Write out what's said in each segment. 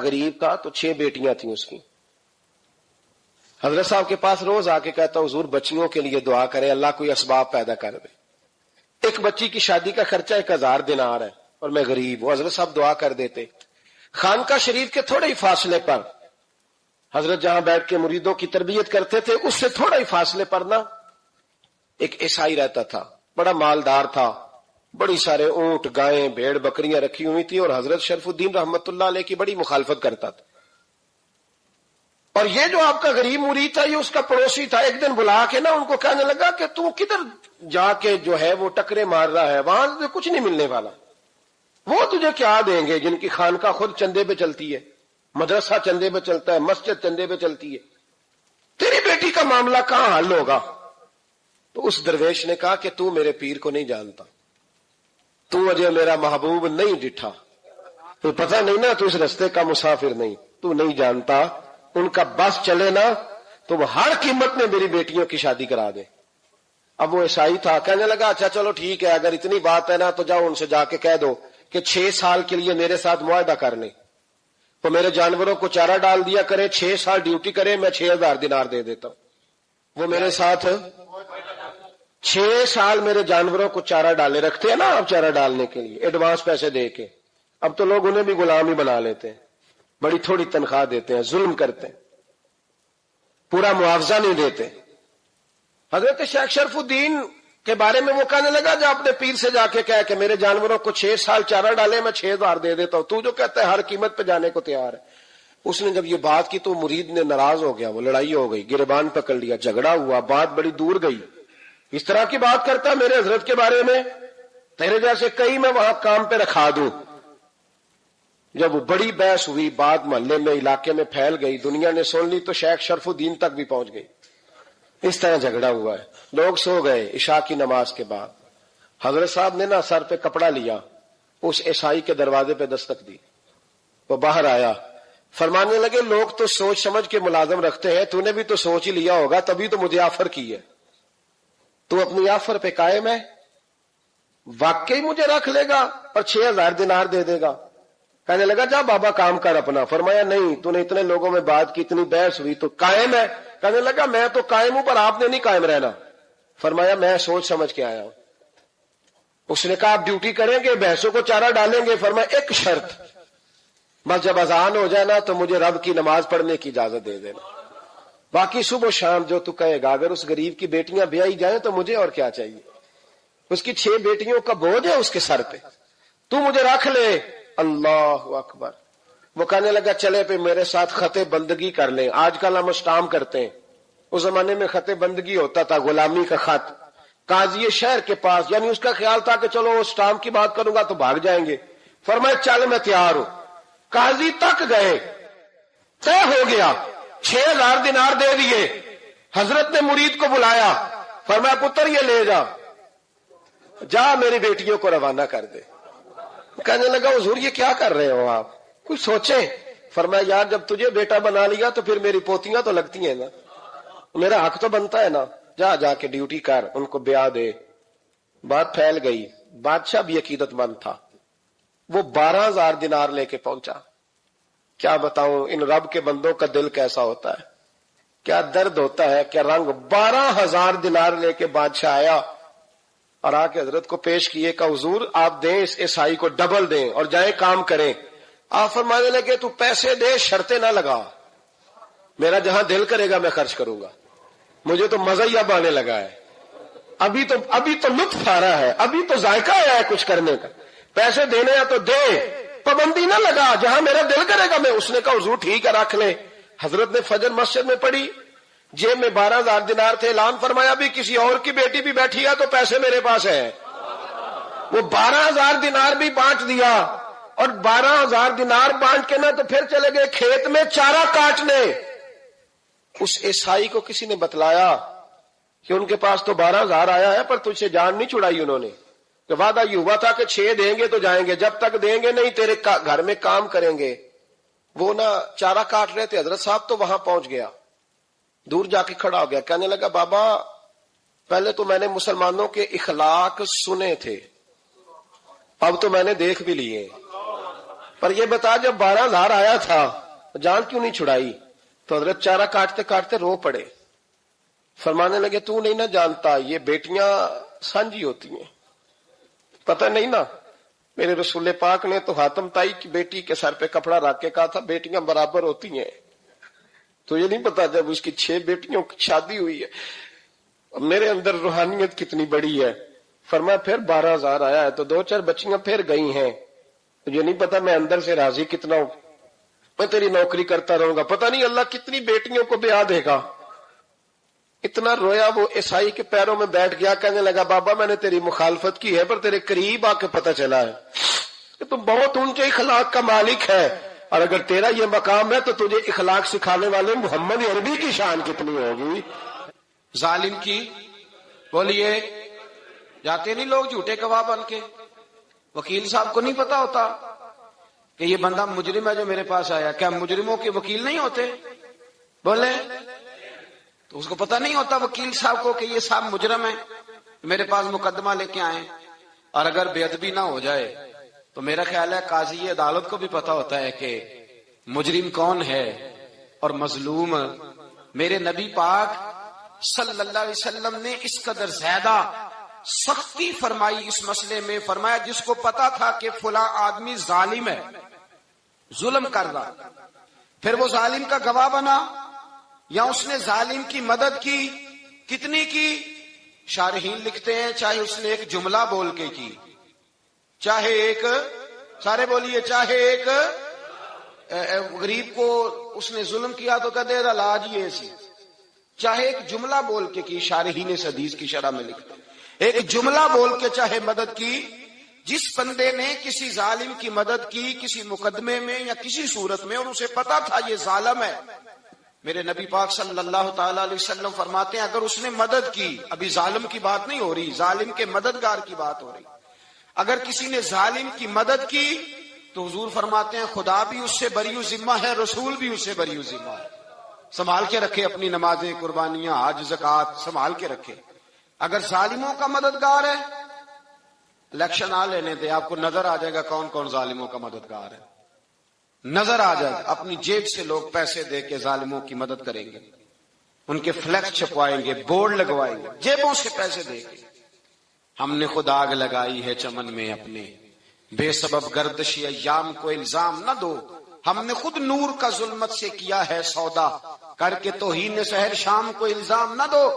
غریب تھا تو 6 بیٹیاں تھیں اس کی. حضرت صاحب کے پاس روز آ کے کہتا حضور بچیوں کے لیے دعا کرے اللہ کوئی اسباب پیدا کر دے. ایک بچی کی شادی کا خرچہ 1000 دینار ہے اور میں غریب ہوں. حضرت صاحب دعا کر دیتے. خانقاہ شریف کے تھوڑے ہی فاصلے پر حضرت جہاں بیٹھ کے مریدوں کی تربیت کرتے تھے اس سے تھوڑا ہی فاصلے پر نا ایک عیسائی رہتا تھا, بڑا مالدار تھا, بڑی سارے اونٹ گائیں بھیڑ بکریاں رکھی ہوئی تھی اور حضرت شرف الدین رحمت اللہ علیہ کی بڑی مخالفت کرتا تھا. اور یہ جو آپ کا غریب مرید تھا یہ اس کا پڑوسی تھا. ایک دن بلا کے نا ان کو کہنے لگا کہ تو کدھر جا کے جو ہے وہ ٹکرے مار رہا ہے, وہاں سے کچھ نہیں ملنے والا. وہ تجھے کیا دیں گے جن کی خانقاہ خود چندے پہ چلتی ہے, مدرسہ چندے پہ چلتا ہے, مسجد چندے پہ چلتی ہے, تیری بیٹی کا معاملہ کہاں حل ہوگا؟ تو اس درویش نے کہا کہ تو میرے پیر کو نہیں جانتا, تو مجھے میرا محبوب نہیں ڈٹھا, تو پتہ نہیں نا, تو اس رستے کا مسافر نہیں, تو نہیں جانتا. ان کا بس چلے نا تو وہ ہر قیمت میں میری بیٹیوں کی شادی کرا دے. اب وہ عیسائی تھا, کہنے لگا اچھا چلو ٹھیک ہے, اگر اتنی بات ہے نا تو جاؤ ان سے جا کے کہہ دو کہ 6 سال کے لیے میرے ساتھ معاہدہ کر لیں, تو میرے جانوروں کو چارہ ڈال دیا کرے, 6 سال ڈیوٹی کرے, میں 6000 دینار دے دیتا ہوں. وہ میرے ساتھ 6 سال میرے جانوروں کو چارہ ڈالے, رکھتے ہیں نا آپ چارہ ڈالنے کے لیے ایڈوانس پیسے دے کے. اب تو لوگ انہیں بھی غلام ہی بنا لیتے ہیں, بڑی تھوڑی تنخواہ دیتے ہیں, ظلم کرتے ہیں, پورا معاوضہ نہیں دیتے. حضرت شیخ شرف الدین کے بارے میں وہ کہنے لگا جا اپنے پیر سے جا کے کہہ کہ میرے جانوروں کو 6 سال چارہ ڈالے, میں 6000 دے دیتا ہوں, تو جو کہتا ہے ہر قیمت پہ جانے کو تیار ہے. اس نے جب یہ بات کی تو مرید نے ناراض ہو گیا, وہ لڑائی ہو گئی, گریبان پکڑ لیا, جھگڑا ہوا, بات بڑی دور گئی. اس طرح کی بات کرتا میرے حضرت کے بارے میں, تیرے جیسے کئی میں وہاں کام پہ رکھا دوں. جب وہ بڑی بحث ہوئی, بات محلے میں علاقے میں پھیل گئی, دنیا نے سن لی تو شیخ شرف الدین تک بھی پہنچ گئی. اس طرح جھگڑا ہوا ہے. لوگ سو گئے عشاء کی نماز کے بعد. حضرت صاحب نے نا سر پہ کپڑا لیا, اس عیسائی کے دروازے پہ دستک دی. وہ باہر آیا, فرمانے لگے لوگ تو سوچ سمجھ کے ملازم رکھتے ہیں, تو نے بھی تو سوچ ہی لیا ہوگا تبھی تو مجھے آفر کی ہے. تو اپنی آفر پہ قائم ہے, واقعی مجھے رکھ لے گا اور 6000 دینار دے دے گا؟ کہنے لگا جا بابا کام کر اپنا. فرمایا نہیں, تو نے اتنے لوگوں میں بات کی, اتنی بحث ہوئی, تو قائم ہے؟ کہنے لگا میں تو قائم ہوں پر آپ نے نہیں قائم رہنا. فرمایا میں سوچ سمجھ کے آیا ہوں. اس نے کہا آپ ڈیوٹی کریں گے, بحثوں کو چارہ ڈالیں گے؟ فرمایا ایک شرط, بس جب اذان ہو جائے نا تو مجھے رب کی نماز پڑھنے کی اجازت دے دینا, باقی صبح و شام جو تو کہے گا. اگر اس غریب کی بیٹیاں بیائی جائیں تو مجھے اور کیا چاہیے, اس کی 6 بیٹیوں کا بوجھ ہے اس کے سر پہ, تو مجھے رکھ لے. اللہ اکبر. وہ کہنے لگا چلے پہ میرے ساتھ خط بندگی کر لیں. آج کل ہم اسٹامپ کرتے ہیں, اس زمانے میں خط بندگی ہوتا تھا, غلامی کا خط. قاضی شہر کے پاس, یعنی اس کا خیال تھا کہ چلو اسٹامپ کی بات کروں گا تو بھاگ جائیں گے. فرمایا چل میں تیار ہوں. قاضی تک گئے, طے ہو گیا, 6000 دینار دے دیے. حضرت نے مرید کو بلایا, فرمایا پتر یہ لے جا, جا میری بیٹیوں کو روانہ کر دے. کہنے لگا حضور یہ کیا کر رہے ہو آپ, کچھ سوچیں. فرمایا یار جب تجھے بیٹا بنا لیا تو پھر میری پوتیاں تو لگتی ہیں نا, میرا حق تو بنتا ہے نا, جا کے ڈیوٹی کر, ان کو بیاہ دے. بات پھیل گئی. بادشاہ بھی عقیدت مند تھا, وہ 12000 دینار لے کے پہنچا. کیا بتاؤں ان رب کے بندوں کا دل کیسا ہوتا ہے, کیا درد ہوتا ہے, کیا رنگ. 12000 دینار لے کے بادشاہ آیا اور آ کے حضرت کو پیش کیے کہ حضور آپ دیں اس عیسائی کو ڈبل دیں اور جائیں کام کریں. آپ فرمانے لگے تو پیسے دے, شرطیں نہ لگا, میرا جہاں دل کرے گا میں خرچ کروں گا. مجھے تو مزہ ہی اب آنے لگا ہے, ابھی تو لطف آ رہا ہے, ابھی تو ذائقہ آیا ہے کچھ کرنے کا. پیسے دینے ہیں تو دے, پابندی نہ لگا, جہاں میرا دل کرے گا میں. اس نے کہا حضور ٹھیک ہے رکھ لیں. حضرت نے فجر مسجد میں پڑھی, جیب میں 12000 دینار تھے. اعلان فرمایا بھی کسی اور کی بیٹی بھی بیٹھی ہے تو پیسے میرے پاس ہیں. وہ 12000 دینار بھی بانٹ دیا, اور 12000 دینار بانٹ کے نا تو پھر چلے گئے کھیت میں چارہ کاٹنے. اس عیسائی کو کسی نے بتلایا کہ ان کے پاس تو 12000 آیا ہے پر تجھ سے جان نہیں چھڑائی انہوں نے, کہ وعدہ یہ ہوا تھا کہ 6 دیں گے تو جائیں گے, جب تک دیں گے نہیں تیرے گھر میں کام کریں گے. وہ نا چارہ کاٹ رہے تھے. حضرت صاحب تو وہاں پہنچ گیا, دور جا کے کھڑا ہو گیا, کہنے لگا بابا پہلے تو میں نے مسلمانوں کے اخلاق سنے تھے, اب تو میں نے دیکھ بھی لیے. پر یہ بتا جب 12,000 آیا تھا جان کیوں نہیں چھڑائی؟ تو حضرت چارہ کاٹتے کاٹتے رو پڑے، فرمانے لگے تو نہیں نہ جانتا یہ بیٹیاں سانجی ہوتی ہیں، پتہ نہیں نا؟ میرے رسول پاک نے تو حاتم تائی کی بیٹی کے سر پہ کپڑا رکھ کے کہا تھا بیٹیاں برابر ہوتی ہیں، تو یہ نہیں پتا جب اس کی 6 بیٹیوں کی شادی ہوئی ہے میرے اندر روحانیت کتنی بڑی ہے۔ فرمایا پھر 12,000 آیا ہے تو 2-4 بچیاں پھر گئی ہیں، یہ نہیں پتا میں اندر سے راضی کتنا ہوں، میں تیری نوکری کرتا رہوں گا، پتہ نہیں اللہ کتنی بیٹیوں کو بیاہ دے گا۔ اتنا رویا وہ عیسائی کے پیروں میں بیٹھ گیا، کہنے لگا بابا میں نے تیری مخالفت کی ہے پر تیرے قریب آ کے پتہ چلا ہے کہ تم بہت اونچے اخلاق کا مالک ہے، اور اگر تیرا یہ مقام ہے تو تجھے اخلاق سکھانے والے محمد عربی کی شان کتنی ہوگی۔ ظالم کی بولیے جاتے نہیں لوگ جھوٹے گواہ بن کے، وکیل صاحب کو نہیں پتا ہوتا کہ یہ بندہ مجرم ہے جو میرے پاس آیا، کیا مجرموں کے وکیل نہیں ہوتے؟ بولے تو اس کو پتہ نہیں ہوتا وکیل صاحب کو کہ یہ صاحب مجرم ہے، میرے پاس مقدمہ لے کے آئے، اور اگر بے ادبی نہ ہو جائے تو میرا خیال ہے قاضی عدالت کو بھی پتا ہوتا ہے کہ مجرم کون ہے اور مظلوم۔ میرے نبی پاک صلی اللہ علیہ وسلم نے اس قدر زیادہ سختی فرمائی اس مسئلے میں، فرمایا جس کو پتا تھا کہ فلاں آدمی ظالم ہے، ظلم کر رہا، پھر وہ ظالم کا گواہ بنا یا اس نے ظالم کی مدد کی، کتنی کی؟ شارحین لکھتے ہیں چاہے اس نے ایک جملہ بول کے کی، چاہے ایک، سارے بولیے، چاہے ایک غریب کو اس نے ظلم کیا تو کہتے ہیں لاج یہ سی، چاہے ایک جملہ بول کے کی، شارحین اس حدیث کی شرح میں لکھتے ہیں ایک جملہ بول کے چاہے مدد کی، جس بندے نے کسی ظالم کی مدد کی کسی مقدمے میں یا کسی صورت میں اور اسے پتا تھا یہ ظالم ہے، میرے نبی پاک صلی اللہ تعالی علیہ وسلم فرماتے ہیں اگر اس نے مدد کی، ابھی ظالم کی بات نہیں ہو رہی، ظالم کے مددگار کی بات ہو رہی، اگر کسی نے ظالم کی مدد کی تو حضور فرماتے ہیں خدا بھی اس سے بری ذمہ ہے، رسول بھی اس سے بری ذمہ ہے۔ سنبھال کے رکھے اپنی نمازیں، قربانیاں، حج، زکوٰۃ سنبھال کے رکھے۔ اگر ظالموں کا مددگار ہے، الیکشن آ لینے دے، آپ کو نظر آ جائے گا کون کون ظالموں کا مددگار ہے، نظر آ جائے گا، اپنی جیب سے لوگ پیسے دے کے ظالموں کی مدد کریں گے، ان کے فلیکس چھپوائیں گے، بورڈ لگوائیں گے، جیبوں سے پیسے دے کے۔ ہم نے خود آگ لگائی ہے چمن میں اپنے، بے سبب گردشی ایام کو الزام نہ دو، ہم نے خود نور کا ظلمت سے کیا ہے سودا، کر کے توہین سحر شام کو الزام نہ دو۔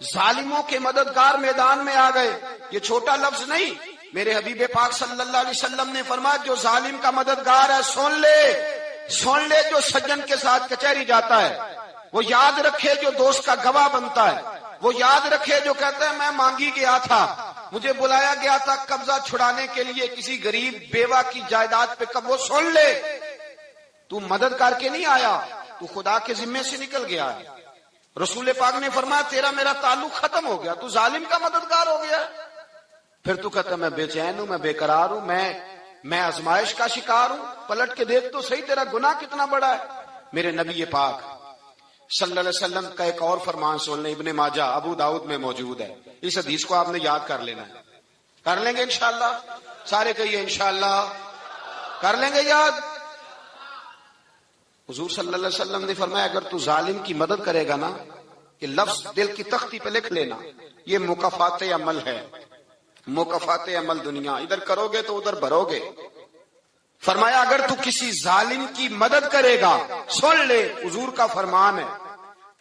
ظالموں کے مددگار میدان میں آ گئے، یہ چھوٹا لفظ نہیں، میرے حبیب پاک صلی اللہ علیہ وسلم نے فرمایا جو ظالم کا مددگار ہے سن لے جو سجن کے ساتھ کچہری جاتا ہے، وہ یاد رکھے جو دوست کا گواہ بنتا ہے، وہ یاد رکھے جو کہتا ہے میں مانگی گیا تھا، مجھے بلایا گیا تھا قبضہ چھڑانے کے لیے کسی غریب بیوہ کی جائیداد پہ، کب وہ سن لے تو مدد کر کے نہیں آیا، تو خدا کے ذمے سے نکل گیا ہے۔ رسول پاک نے فرمایا تیرا میرا تعلق ختم ہو گیا، تو ظالم کا مددگار ہو گیا، پھر تو کہتا میں بے چین ہوں، میں بے قرار ہوں، میں آزمائش کا شکار ہوں، پلٹ کے دیکھ تو صحیح تیرا گناہ کتنا بڑا ہے۔ میرے نبی پاک صلی اللہ علیہ وسلم کا ایک اور فرمان سن لیں، ابن ماجہ ابو داؤد میں موجود ہے، اس حدیث کو آپ نے یاد کر لینا ہے، کر لیں گے انشاءاللہ، سارے کہیے انشاءاللہ، کر لیں گے یاد۔ حضور صلی اللہ علیہ وسلم نے فرمایا اگر تو ظالم کی مدد کرے گا نا، کہ لفظ دل کی تختی پہ لکھ لینا، یہ مکافات عمل ہے، مکافات عمل دنیا، ادھر کرو گے تو ادھر بھرو گے۔ فرمایا اگر تو کسی ظالم کی مدد کرے گا، سن لے حضور کا فرمان ہے،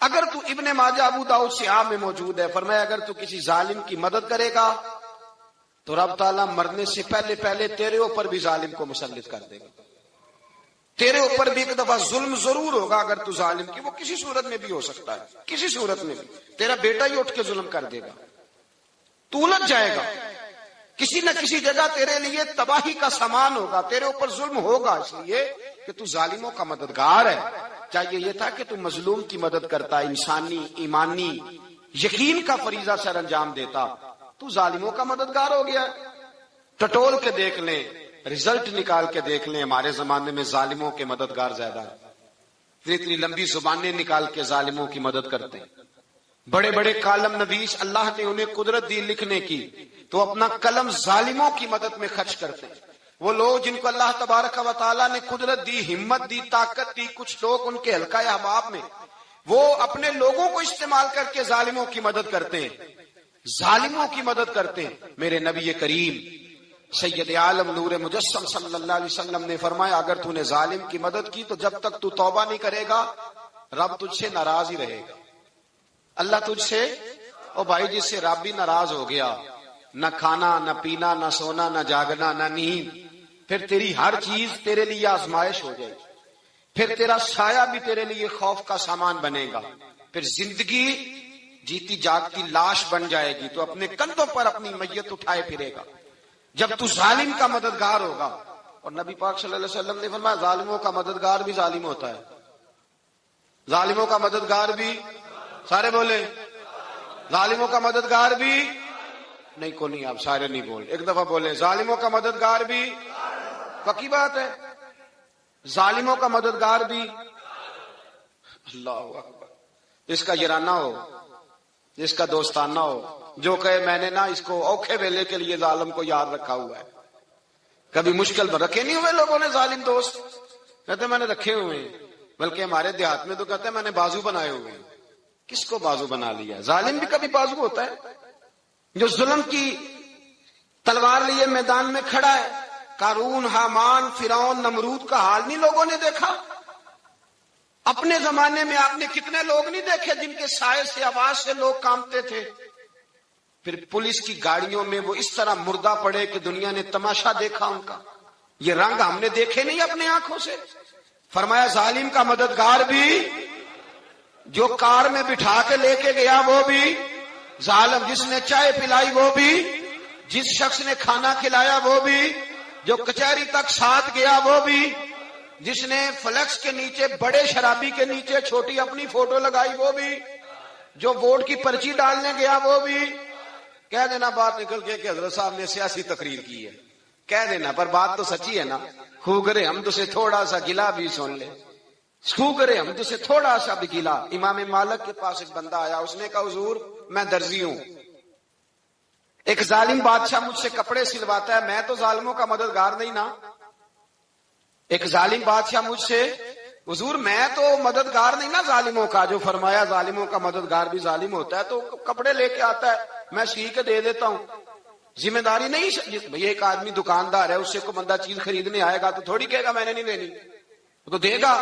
اگر تو ابن ماجہ ابو داؤد صحاح میں موجود ہے، فرمایا اگر تو کسی ظالم کی مدد کرے گا تو رب تعالیٰ مرنے سے پہلے پہلے تیرے اوپر بھی ظالم کو مسلط کر دے گا، تیرے اوپر بھی ایک دفعہ ظلم ضرور ہوگا اگر تو ظالم کی، وہ کسی صورت میں بھی ہو سکتا ہے، کسی صورت میں بھی تیرا بیٹا ہی اٹھ کے ظلم کر دے گا، تو الجھ جائے گا، کسی نہ کسی جگہ تیرے لیے تباہی کا سامان ہوگا، تیرے اوپر ظلم ہوگا، اس لیے کہ تو ظالموں کا مددگار ہے۔ چاہیے یہ تھا کہ تو مظلوم کی مدد کرتا، انسانی ایمانی یقین کا فریضہ سر انجام دیتا، تو ظالموں کا مددگار ہو گیا۔ ٹٹول کے دیکھ لیں، رزلٹ نکال کے دیکھ لیں، ہمارے زمانے میں ظالموں کے مددگار زیادہ ہیں، اتنی لمبی زبانیں نکال کے ظالموں کی مدد کرتے ہیں، بڑے بڑے کالم نویس اللہ نے انہیں قدرت دی لکھنے کی، تو اپنا قلم ظالموں کی مدد میں خرچ کرتے ہیں، وہ لوگ جن کو اللہ تبارک و تعالیٰ نے قدرت دی، ہمت دی، طاقت دی، کچھ لوگ ان کے حلقہ احباب میں وہ اپنے لوگوں کو استعمال کر کے ظالموں کی مدد کرتے ہیں، ظالموں کی مدد کرتے ہیں۔ میرے نبی کریم سید عالم نور مجسم صلی اللہ علیہ وسلم نے فرمایا اگر تو نے ظالم کی مدد کی تو جب تک تو توبہ نہیں کرے گا رب تجھ سے ناراض ہی رہے گا۔ اللہ تجھ سے، او بھائی جس سے رب بھی ناراض ہو گیا، نہ کھانا نہ پینا نہ سونا نہ جاگنا نہ نیند، پھر تیری ہر چیز تیرے لیے آزمائش ہو جائے گی، پھر تیرا سایہ بھی تیرے لیے خوف کا سامان بنے گا، پھر زندگی جیتی جاگتی لاش بن جائے گی، تو اپنے کندھوں پر اپنی میت اٹھائے پھرے گا جب تو ظالم کا مددگار ہوگا۔ اور نبی پاک صلی اللہ علیہ وسلم نے فرمایا ظالموں کا مددگار بھی ظالم ہوتا ہے، ظالموں کا مددگار بھی، سارے بولے ظالموں کا مددگار بھی نہیں، کو نہیں، آپ سارے نہیں بول، ایک دفعہ بولے ظالموں کا مددگار بھی، پکی بات ہے، ظالموں کا مددگار بھی۔ اللہ اکبر، جس کا یارانہ ہو، جس کا دوستانہ ہو، جو کہے میں نے نا اس کو اوکھے ویلے کے لیے ظالم کو یاد رکھا ہوا ہے، کبھی مشکل میں رکھے نہیں ہوئے لوگوں نے ظالم دوست، کہتے میں نے رکھے ہوئے ہیں، بلکہ ہمارے دیہات میں تو کہتے ہیں میں نے بازو بنائے ہوئے ہیں۔ کس کو بازو بنا لیا؟ ظالم بھی کبھی بازو ہوتا ہے، جو ظلم کی تلوار لیے میدان میں کھڑا ہے۔ قارون، حامان، فرعون، نمرود کا حال نہیں لوگوں نے دیکھا؟ اپنے زمانے میں آپ نے کتنے لوگ نہیں دیکھے جن کے سائے سے، آواز سے لوگ کانپتے تھے؟ پھر پولیس کی گاڑیوں میں وہ اس طرح مردہ پڑے کہ دنیا نے تماشا دیکھا ان کا۔ یہ رنگ ہم نے دیکھے نہیں اپنے آنکھوں سے۔ فرمایا ظالم کا مددگار بھی، جو کار میں بٹھا کے لے کے گیا وہ بھی ظالم، جس نے چائے پلائی وہ بھی، جس شخص نے کھانا کھلایا وہ بھی، جو کچہری تک ساتھ گیا وہ بھی، جس نے فلیکس کے نیچے بڑے شرابی کے نیچے چھوٹی اپنی فوٹو لگائی وہ بھی، جو ووٹ کی پرچی ڈالنے گیا وہ بھی۔ کہہ دینا بات نکل کے کہ حضرت صاحب نے سیاسی تقریر کی ہے، کہہ دینا، پر بات تو سچی ہے نا۔ خو کرے ہم تو سے تھوڑا سا گلا بھی سن لے، خو کرے ہم تو سے تھوڑا سا بھی گلا۔ امام مالک کے پاس ایک بندہ آیا، اس نے کہا حضور میں درزی ہوں، ایک ظالم بادشاہ مجھ سے کپڑے سلواتا ہے، میں تو ظالموں کا مددگار نہیں نا۔ ایک ظالم بادشاہ مجھ سے، حضور میں تو مددگار نہیں نا ظالموں کا، جو فرمایا ظالموں کا مددگار بھی ظالم ہوتا ہے، تو کپڑے لے کے آتا ہے میں سی کے دے دیتا ہوں، ذمہ داری نہیں۔ بھئی ایک آدمی دکاندار ہے، اس سے کوئی بندہ چیز خریدنے آئے گا تو تھوڑی کہے گا میں نے نہیں دینی، تو دے گا۔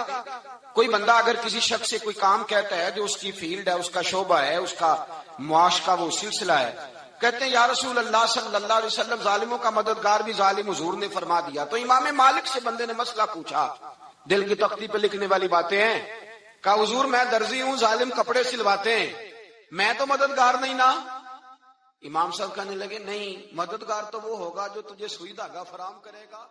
کوئی بندہ اگر کسی شخص سے کوئی کام کہتا ہے جو اس کی فیلڈ ہے، اس کا شعبہ ہے، اس کا معاش کا وہ سلسلہ ہے، کہتے ہیں یا رسول اللہ صلی اللہ علیہ وسلم ظالموں کا مددگار بھی ظالم، حضور نے فرما دیا۔ تو امام مالک سے بندے نے مسئلہ پوچھا، دل کی تختی پہ لکھنے والی باتیں ہیں، کہا حضور میں درزی ہوں، ظالم کپڑے سلواتے ہیں، میں تو مددگار نہیں نا۔ امام صاحب کہنے لگے نہیں، مددگار تو وہ ہوگا جو تجھے سوئی دھاگا فراہم کرے گا۔